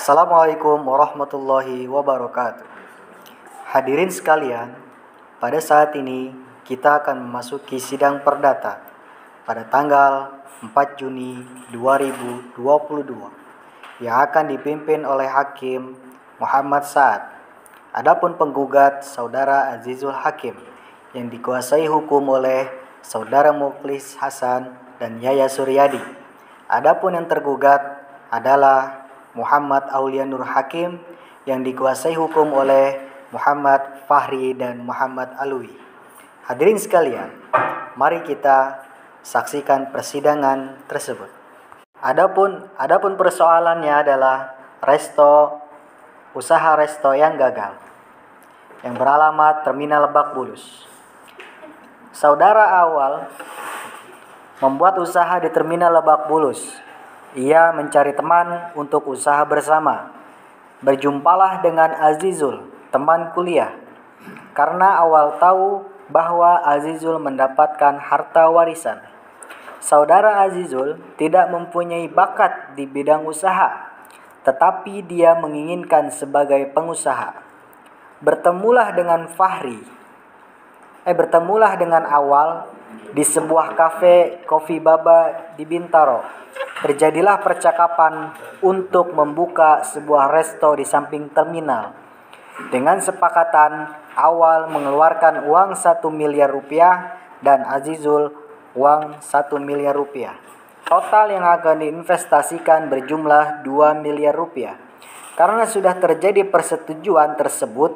Assalamualaikum warahmatullahi wabarakatuh. Hadirin sekalian, pada saat ini kita akan memasuki sidang perdata pada tanggal 4 Juni 2022 yang akan dipimpin oleh Hakim Muhammad Sa'ad. Adapun penggugat Saudara Azizul Hakim yang dikuasai hukum oleh Saudara Mukhlis Hasan dan Yaya Suryadi. Adapun yang tergugat adalah Muhammad Aulia Nur Hakim yang dikuasai hukum oleh Muhammad Fahri dan Muhammad Alwi. Hadirin sekalian, mari kita saksikan persidangan tersebut. Adapun persoalannya adalah usaha resto yang gagal yang beralamat Terminal Lebak Bulus. Saudara awal membuat usaha di Terminal Lebak Bulus. Ia mencari teman untuk usaha bersama. Berjumpalah dengan Azizul, teman kuliah. Karena awal tahu bahwa Azizul mendapatkan harta warisan. Saudara Azizul tidak mempunyai bakat di bidang usaha, tetapi dia menginginkan sebagai pengusaha. Bertemulah dengan Awal di sebuah kafe Kopi Baba di Bintaro. Terjadilah percakapan untuk membuka sebuah resto di samping terminal. Dengan sepakatan, Awal mengeluarkan uang 1 miliar rupiah dan Azizul uang 1 miliar rupiah. Total yang akan diinvestasikan berjumlah 2 miliar rupiah. Karena sudah terjadi persetujuan tersebut,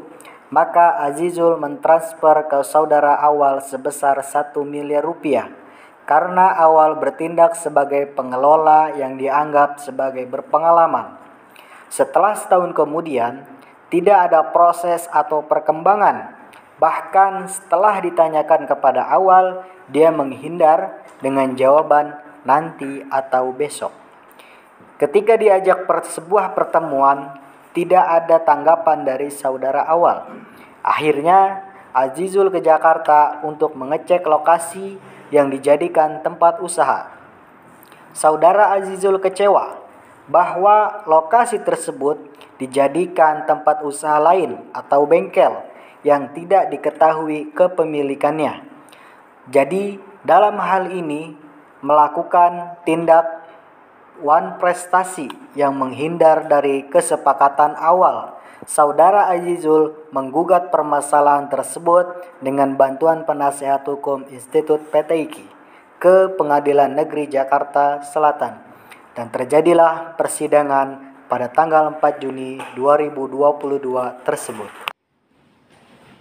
maka Azizul mentransfer ke saudara Awal sebesar 1 miliar rupiah. Karena Awal bertindak sebagai pengelola yang dianggap sebagai berpengalaman. Setelah setahun kemudian, tidak ada proses atau perkembangan. Bahkan setelah ditanyakan kepada Awal, dia menghindar dengan jawaban nanti atau besok. Ketika diajak sebuah pertemuan, tidak ada tanggapan dari saudara Awal. Akhirnya, Azizul ke Jakarta untuk mengecek lokasi yang dijadikan tempat usaha. Saudara Azizul kecewa bahwa lokasi tersebut dijadikan tempat usaha lain atau bengkel yang tidak diketahui kepemilikannya. Jadi, dalam hal ini melakukan tindak wan prestasi yang menghindar dari kesepakatan awal. Saudara Azizul menggugat permasalahan tersebut dengan bantuan penasehat hukum Institut PTIQ ke Pengadilan Negeri Jakarta Selatan. Dan terjadilah persidangan pada tanggal 4 Juni 2022 tersebut.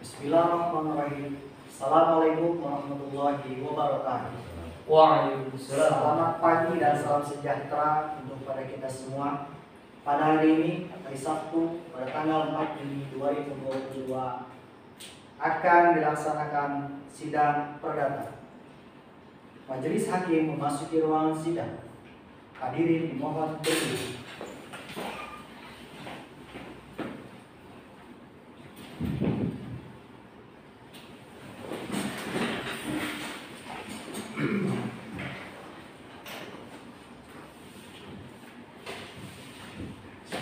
Bismillahirrahmanirrahim. Assalamualaikum warahmatullahi wabarakatuh. Waalaikumsalam. Selamat pagi dan salam sejahtera untuk pada kita semua. Pada hari ini, hari Sabtu, pada tanggal 4 Juni 2022, akan dilaksanakan sidang perdata. Majelis Hakim memasuki ruangan sidang. Hadirin dimohon berdiri.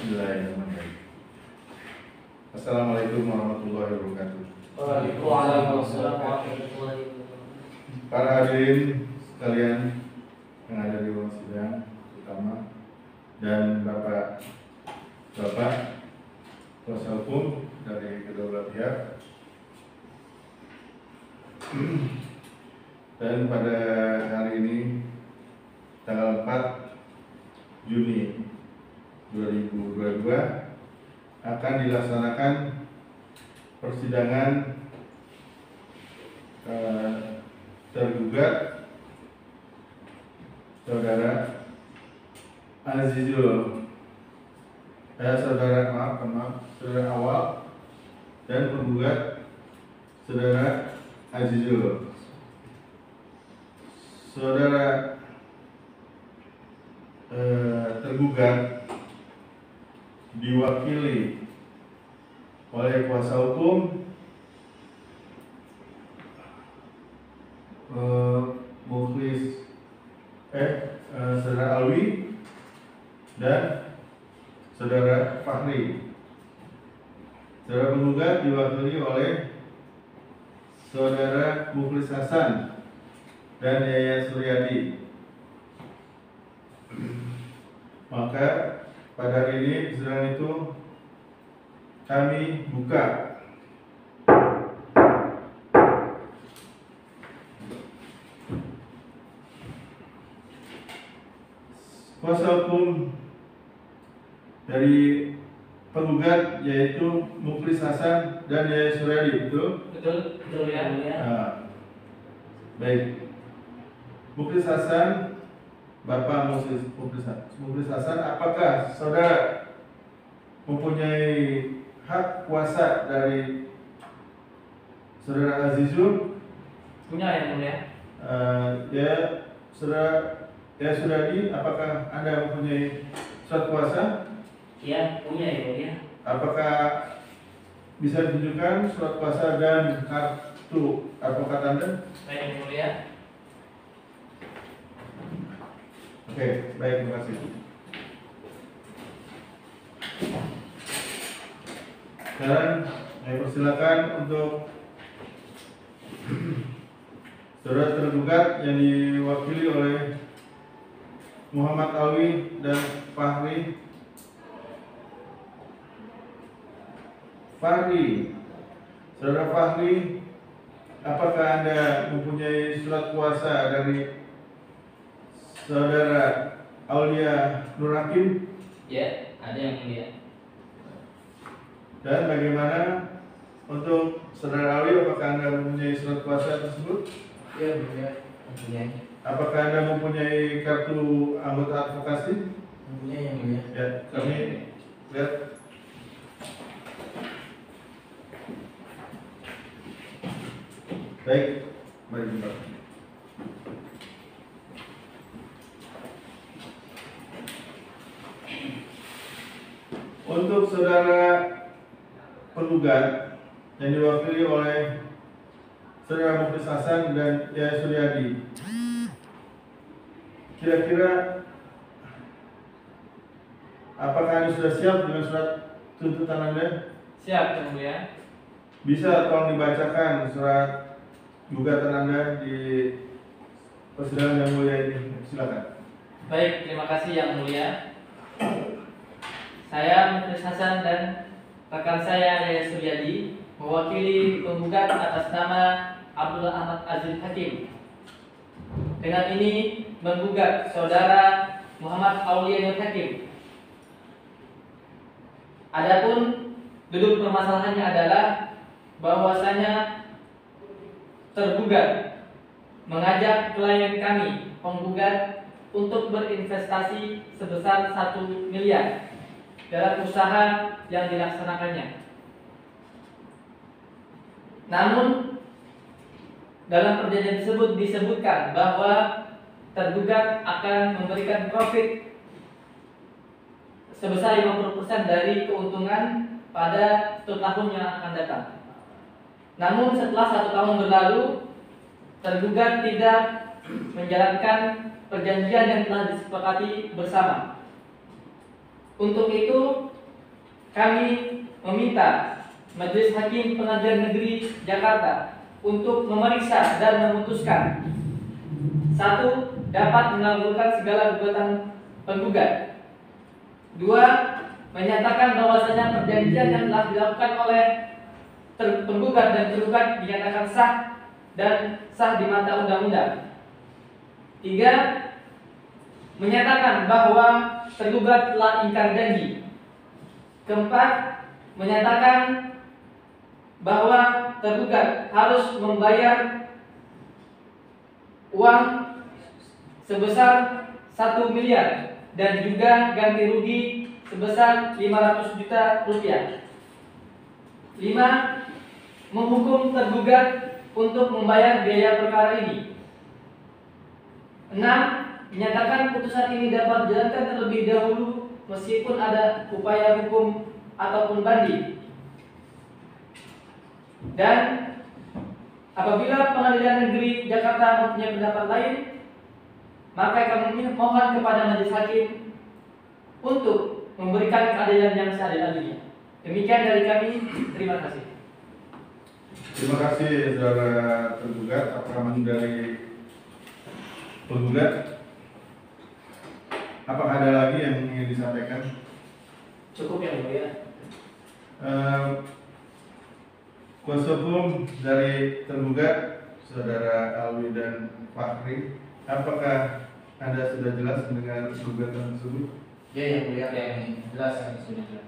Bismillahirrahmanirrahim. Assalamualaikum warahmatullahi wabarakatuh. Waalaikumsalam warahmatullahi wabarakatuh. Para hadirin sekalian yang ada di ruang sidang utama dan bapak kuasa hukum dari kedua belah pihak. Dan pada hari ini tanggal 4 Juni 2022 akan dilaksanakan persidangan tergugat saudara Azizul saudara Awal dan penggugat saudara Azizul. Saudara tergugat diwakili oleh kuasa hukum Mukhlis Saudara Alwi dan Saudara Saudara Fahri. Saudara penggugat diwakili oleh Saudara Mukhlis Hasan dan Yaya Suryadi. Maka pada hari ini persidangan itu kami buka. Kuasa hukum dari penggugat yaitu Mukhlis Hasan dan Yaya Suryadi, betul? Betul ya. Nah, baik. Mukhlis Hasan, Bapak Mukhlis Hasan, apakah saudara mempunyai hak kuasa dari saudara Azizul? Punya yang mulia. Ya, saudara Yaya Suryadi, apakah Anda mempunyai surat kuasa? Iya, punya yang mulia. Apakah bisa ditunjukkan surat kuasa dan kartu advokat Anda? Baik yang mulia. Oke, baik, terima kasih. Sekarang saya persilakan untuk saudara tergugat yang diwakili oleh Muhammad Alwi dan Fahri. Saudara Fahri, apakah Anda mempunyai surat kuasa dari Saudara Aulia Nur Hakim? Ya, ada yang mulia. Dan bagaimana untuk Saudara Alwi, apakah Anda mempunyai surat kuasa tersebut? Ya, mulia. Mempunyai. Apakah Anda mempunyai kartu anggota advokasi? Mempunyai yang mulia. Ya, kami lihat. Baik, mari kita. Untuk saudara penggugat yang diwakili oleh Saudara Mukhlis Hasan dan Yaya Suryadi, kira-kira apakah Anda sudah siap dengan surat tuntutan Anda? Siap yang mulia. Bisa tolong dibacakan surat gugatan Anda di persidangan yang mulia ini. Silakan. Baik, terima kasih yang mulia. Saya Mukhlis Hasan dan rekan saya Yaya Suryadi mewakili penggugat atas nama Abdullah Ahmad Aziz Hakim. Dengan ini menggugat saudara Muhammad Aulia Nur Hakim. Adapun duduk permasalahannya adalah bahwasanya tergugat mengajak klien kami penggugat untuk berinvestasi sebesar 1 miliar dalam usaha yang dilaksanakannya. Namun dalam perjanjian tersebut disebutkan bahwa tergugat akan memberikan profit sebesar 50% dari keuntungan pada 1 tahun yang akan datang. Namun setelah 1 tahun berlalu, tergugat tidak menjalankan perjanjian yang telah disepakati bersama. Untuk itu, kami meminta Majelis Hakim Pengadilan Negeri Jakarta untuk memeriksa dan memutuskan: 1. Dapat mengabulkan segala gugatan penggugat. 2. Menyatakan bahwasanya perjanjian yang telah dilakukan oleh penggugat dan tergugat dinyatakan sah dan sah di mata undang-undang. 3. Menyatakan bahwa tergugat telah ingkar janji. 4. Menyatakan bahwa tergugat harus membayar uang sebesar 1 miliar dan juga ganti rugi sebesar 500 juta rupiah. 5. Menghukum tergugat untuk membayar biaya perkara ini. 6. Menyatakan putusan ini dapat dijalankan terlebih dahulu meskipun ada upaya hukum ataupun banding. Dan apabila Pengadilan Negeri Jakarta mempunyai pendapat lain, maka kami mohon kepada Majelis Hakim untuk memberikan keadilan yang seadil-adilnya. Demikian dari kami, terima kasih. Terima kasih saudara tergugat. Apakah dari penggugat? Apakah ada lagi yang ingin disampaikan? Cukup yang mulia. Kuasa hukum dari tergugat, saudara Alwi dan Fakri, apakah Anda sudah jelas dengan gugatan tersebut? Ya, yang mulia, yang jelas, yang sudah jelas.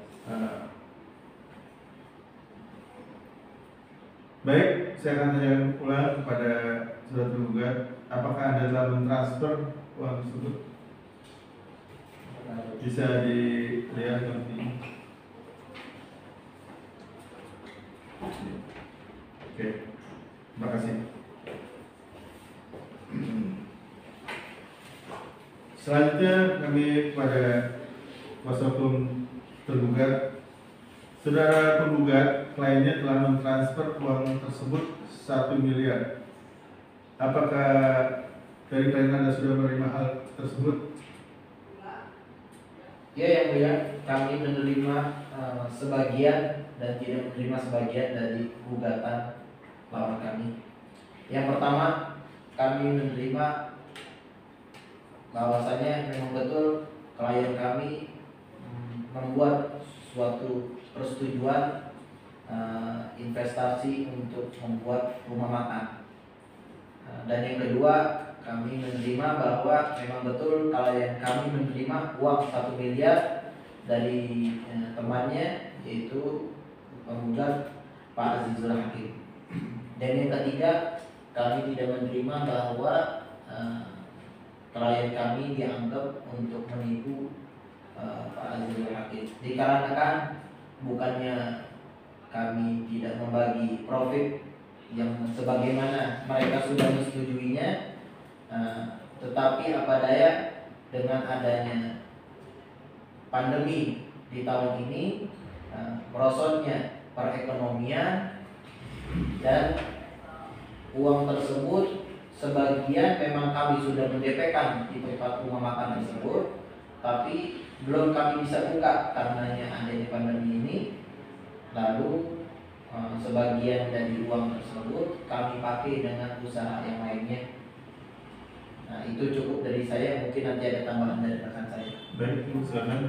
Baik, saya akan tanya ulang kepada saudara tergugat, apakah Anda telah mentransfer uang tersebut? Bisa dilihat nanti. Oke, terima kasih. Selanjutnya kami kepada kuasa hukum tergugat. Saudara penggugat, kliennya telah mentransfer uang tersebut 1 miliar. Apakah dari klien Anda sudah menerima hal tersebut? Ya, yang mulia, kami menerima sebagian dan tidak menerima sebagian dari gugatan lawan kami. Yang pertama, kami menerima bahwasanya memang betul klien kami membuat suatu persetujuan investasi untuk membuat rumah makan. Dan yang kedua, kami menerima bahwa memang betul klien kami menerima uang 1 miliar dari temannya, yaitu penggugat Pak Azizul Hakim. Dan yang ketiga, kami tidak menerima bahwa klien kami dianggap untuk menipu Pak Azizul Hakim. Dikarenakan bukannya kami tidak membagi profit yang sebagaimana mereka sudah menyetujuinya, tetapi apa daya dengan adanya pandemi di tahun ini, merosotnya perekonomian, dan uang tersebut sebagian memang kami sudah mendp-kan di tempat rumah makan tersebut, tapi belum kami bisa buka karenanya adanya pandemi ini. Lalu sebagian dari uang tersebut kami pakai dengan usaha yang lainnya. Nah, itu cukup dari saya, mungkin nanti ada tambahan dari rekan saya. Baik, silakan.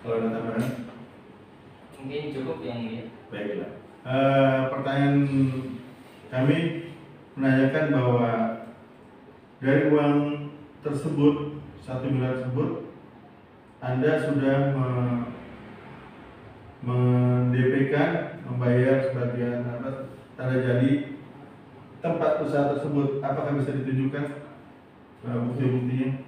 Kalau ada tambahan? Mungkin cukup yang mulia. Baiklah. Pertanyaan kami menanyakan bahwa dari uang tersebut 1 miliar tersebut, Anda sudah mendp-kan, membayar sebagian tanda jadi tempat usaha tersebut. Apakah bisa ditunjukkan bukti-buktinya?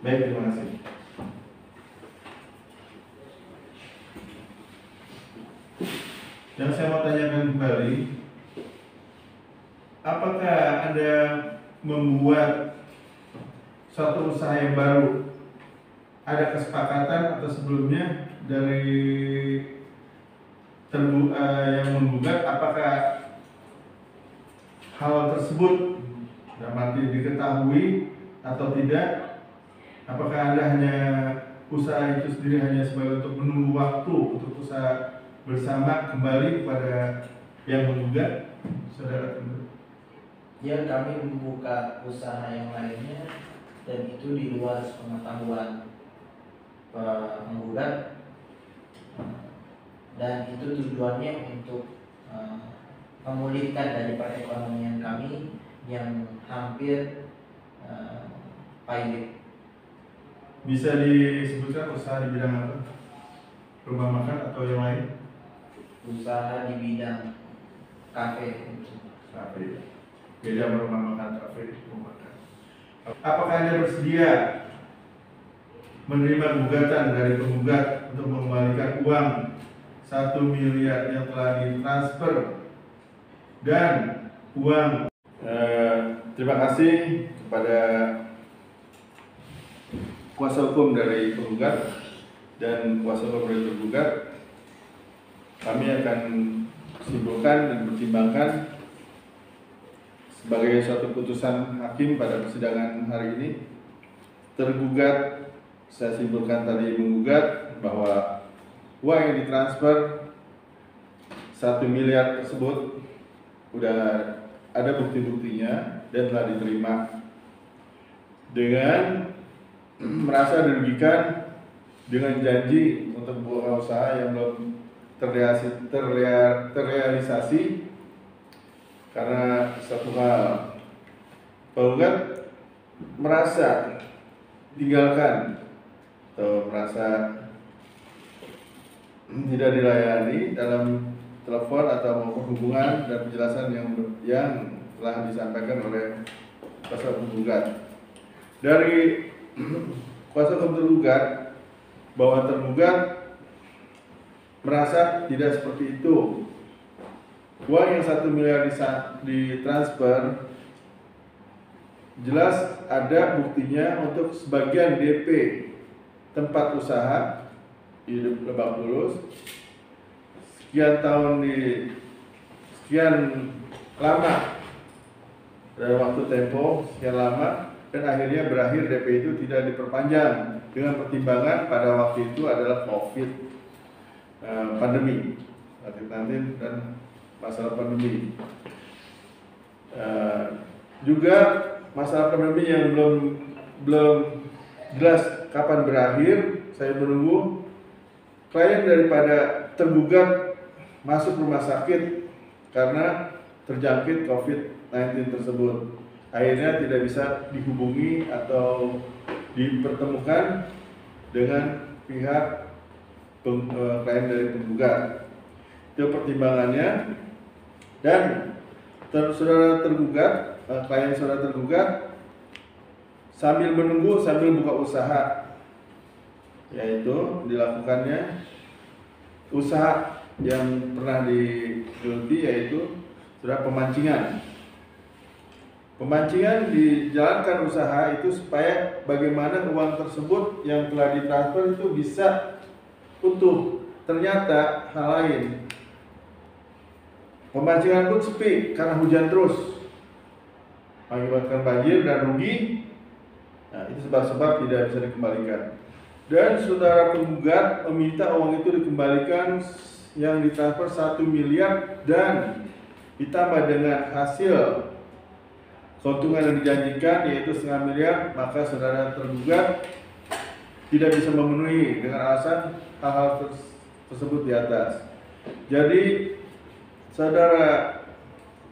Baik, terima kasih. Yang saya mau tanyakan kembali, apakah Anda membuat suatu usaha yang baru? Ada kesepakatan atau sebelumnya dari yang menggugat, apakah hal tersebut nanti diketahui atau tidak? Apakah Anda hanya usaha itu sendiri hanya sebagai untuk menunggu waktu untuk usaha bersama kembali kepada yang menggugat, saudara? Ya, kami membuka usaha yang lainnya dan itu di luar pengetahuan penggugat, dan itu tujuannya untuk memulihkan dari perekonomian kami yang hampir pahit. Bisa disebutkan usaha di bidang apa? Rumah makan atau yang lain? Usaha di bidang kafe. Kafe. Beda rumah makan, kafe, rumah makan. Apakah Anda bersedia menerima gugatan dari penggugat untuk mengembalikan uang 1 miliar yang telah ditransfer dan uang? Terima kasih kepada kuasa hukum dari penggugat dan kuasa hukum dari tergugat. Kami akan simpulkan dan pertimbangkan sebagai suatu putusan hakim pada persidangan hari ini, tergugat, saya simpulkan tadi menggugat bahwa uang yang ditransfer 1 miliar tersebut udah ada bukti-buktinya dan telah diterima, dengan merasa dirugikan dengan janji untuk membuka usaha yang belum terrealisasi karena satu hal, penggugat merasa tinggalkan atau merasa tidak dilayani dalam telepon atau maupun hubungan dan penjelasan yang telah disampaikan oleh kuasa penggugat. Dari kuasa hukum tergugat bahwa tergugat merasa tidak seperti itu. Uang yang 1 miliar ditransfer jelas ada buktinya untuk sebagian DP tempat usaha di Lebak Bulus, sekian tahun sekian lama dari waktu tempo sekian lama, dan akhirnya berakhir DP itu tidak diperpanjang dengan pertimbangan pada waktu itu adalah COVID, pandemi COVID-19 dan masalah pandemi. Juga masalah pandemi yang belum jelas kapan berakhir. Saya menunggu klien daripada tergugat masuk rumah sakit karena terjangkit COVID-19 tersebut. Akhirnya tidak bisa dihubungi atau dipertemukan dengan pihak klien dari penggugat. Itu pertimbangannya. Dan saudara tergugat, klien saudara tergugat sambil menunggu sambil buka usaha, yaitu dilakukannya usaha yang pernah digeluti, yaitu sudah pemancingan. Pemancingan dijalankan usaha itu supaya bagaimana uang tersebut yang telah ditransfer itu bisa utuh. Ternyata hal lain, pemancingan pun sepi karena hujan terus, mengakibatkan banjir dan rugi. Nah, itu sebab-sebab tidak bisa dikembalikan. Dan saudara penggugat meminta uang itu dikembalikan yang ditransfer 1 miliar dan ditambah dengan hasil keuntungan yang dijanjikan yaitu 0,5 miliar, maka saudara tergugat tidak bisa memenuhi dengan alasan hal-hal tersebut di atas. Jadi saudara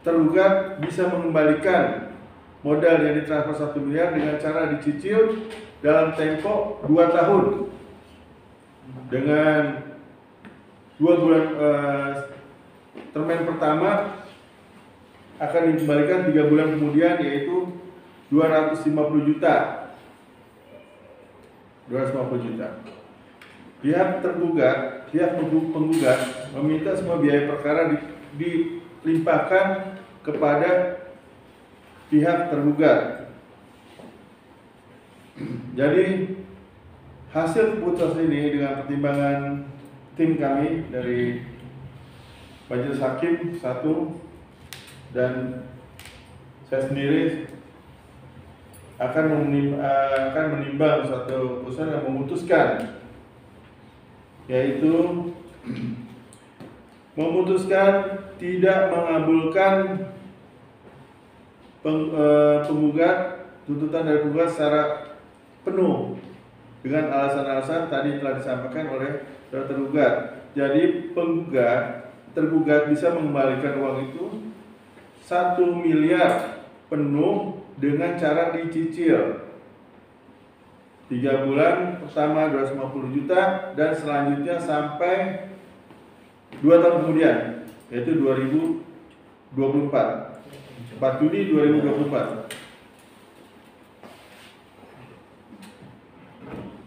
tergugat bisa mengembalikan modal yang ditransfer 1 miliar dengan cara dicicil dalam tempo 2 tahun dengan 2 bulan. Termen pertama akan dikembalikan 3 bulan kemudian, yaitu 250 juta. 250 juta. Pihak tergugat, pihak penggugat meminta semua biaya perkara dilimpahkan kepada pihak tergugat. Jadi hasil keputusan ini dengan pertimbangan tim kami dari Majelis Hakim 1 dan saya sendiri akan menimbang suatu putusan yang memutuskan, yaitu memutuskan tidak mengabulkan penggugat tuntutan dari penggugat secara penuh dengan alasan-alasan tadi telah disampaikan oleh tergugat. Jadi tergugat bisa mengembalikan uang itu 1 miliar penuh dengan cara dicicil 3 bulan pertama 250 juta dan selanjutnya sampai 2 tahun kemudian, yaitu 2024, 4 Juni 2024.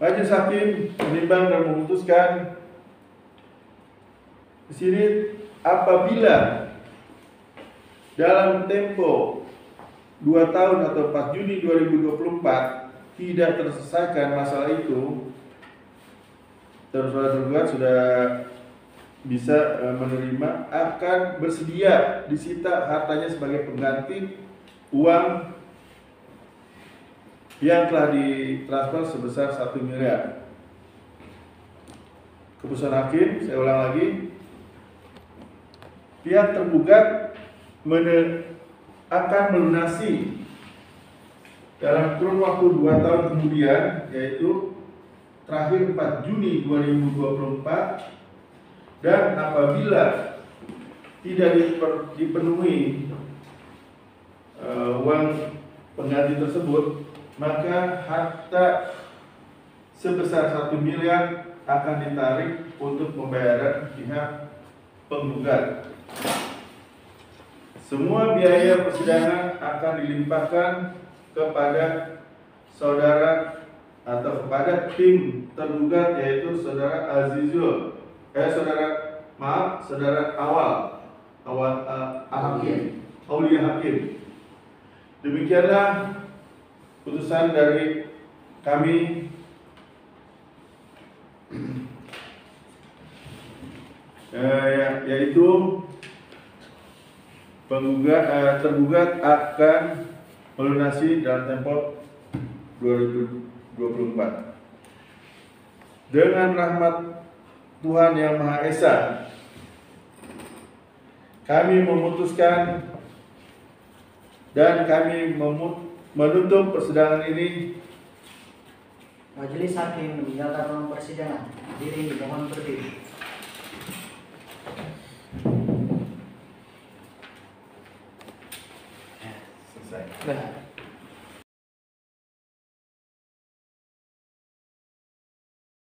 Majelis Hakim menimbang dan memutuskan di sini apabila dalam tempo 2 tahun atau 4 Juni 2024 tidak terselesaikan masalah itu, tergugat sudah bisa menerima, akan bersedia disita hartanya sebagai pengganti uang yang telah ditransfer sebesar 1 miliar. Keputusan hakim, saya ulang lagi, pihak tergugat akan melunasi dalam kurun waktu 2 tahun kemudian, yaitu terakhir 4 Juni 2024, dan apabila tidak dipenuhi uang pengganti tersebut, maka harta sebesar 1 miliar akan ditarik untuk pembayaran pihak penggugat. Semua biaya persidangan akan dilimpahkan kepada saudara atau kepada tim tergugat, yaitu saudara saudara Aulia Hakim. Demikianlah putusan dari kami. Yaitu tergugat akan melunasi dalam tempo 2024. Dengan rahmat Tuhan Yang Maha Esa, kami memutuskan dan kami menutup persidangan ini. Majelis Hakim meninggalkan ruang persidangan. Diri dimohon berdiri.